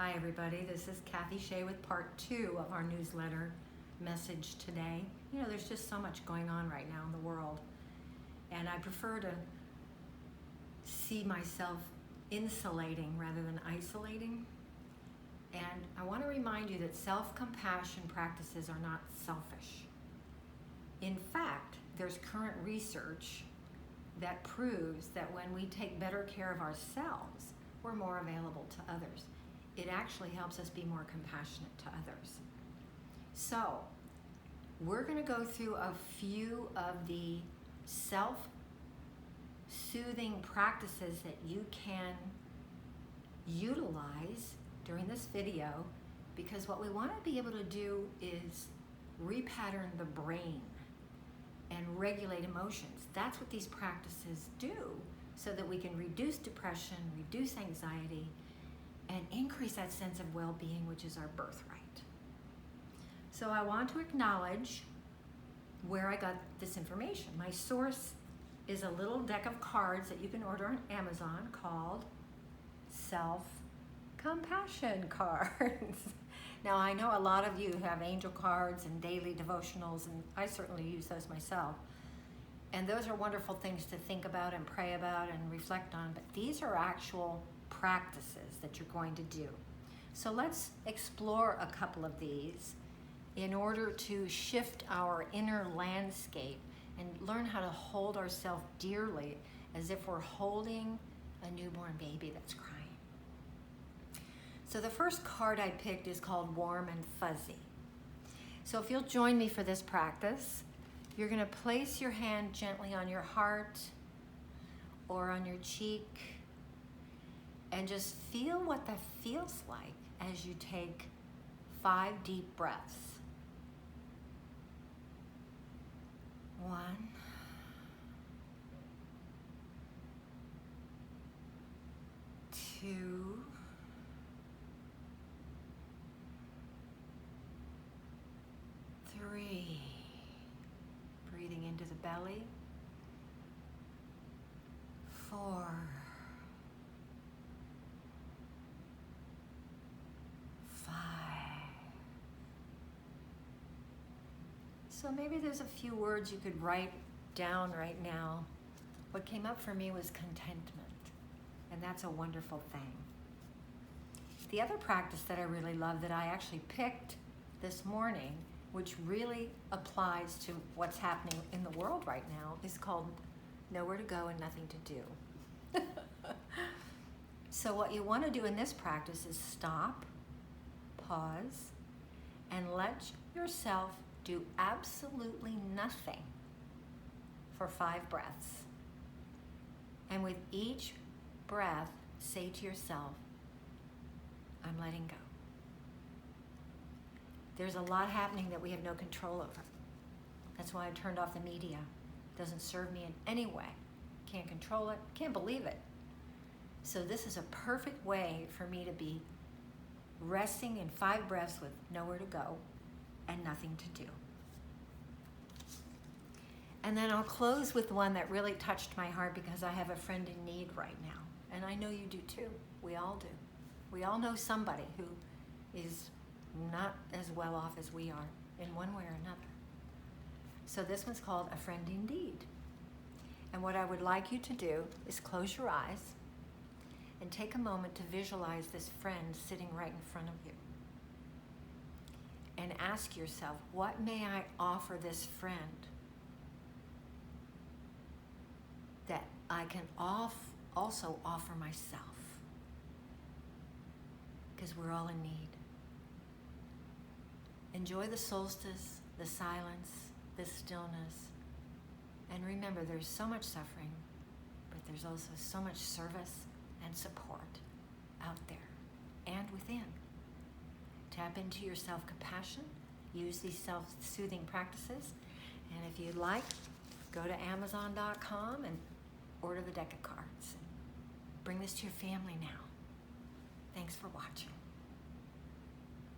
Hi everybody, this is Cathy Shea with part 2 of our newsletter message today. You know, there's just so much going on right now in the world, and I prefer to see myself insulating rather than isolating. And I want to remind you that self-compassion practices are not selfish. In fact, there's current research that proves that when we take better care of ourselves, we're more available to others. It actually helps us be more compassionate to others. So, we're going to go through a few of the self-soothing practices that you can utilize during this video, because what we want to be able to do is repattern the brain and regulate emotions. That's what these practices do, so that we can reduce depression, reduce anxiety, and increase that sense of well-being, which is our birthright. So I want to acknowledge where I got this information. My source is a little deck of cards that you can order on Amazon called Self-Compassion Cards. Now, I know a lot of you have angel cards and daily devotionals, and I certainly use those myself. And those are wonderful things to think about and pray about and reflect on, but these are actual practices that you're going to do. So let's explore a couple of these in order to shift our inner landscape and learn how to hold ourselves dearly as if we're holding a newborn baby that's crying. So the first card I picked is called Warm and Fuzzy. So if you'll join me for this practice, you're going to place your hand gently on your heart or on your cheek and just feel what that feels like as you take 5 deep breaths. 1, 2, 3. Breathing into the belly. 4. 5. So maybe there's a few words you could write down right now. What came up for me was contentment, and that's a wonderful thing. The other practice that I really love that I actually picked this morning, which really applies to what's happening in the world right now, is called Nowhere to Go and Nothing to Do. So what you want to do in this practice is stop, pause, and let yourself do absolutely nothing for 5 breaths. And with each breath, say to yourself, I'm letting go. There's a lot happening that we have no control over. That's why I turned off the media. It doesn't serve me in any way. Can't control it, can't believe it. So this is a perfect way for me to be resting in 5 breaths with nowhere to go and nothing to do. And then I'll close with one that really touched my heart, because I have a friend in need right now. And I know you do too. We all do. We all know somebody who is not as well off as we are in one way or another. So this one's called A Friend Indeed. And what I would like you to do is close your eyes and take a moment to visualize this friend sitting right in front of you. And ask yourself, what may I offer this friend that I can also offer myself? Because we're all in need. Enjoy the solstice, the silence, the stillness. And remember, there's so much suffering, but there's also so much service and support out there and within. Tap into your self-compassion. Use these self-soothing practices. And if you'd like, go to Amazon.com and order the deck of cards. Bring this to your family now. Thanks for watching.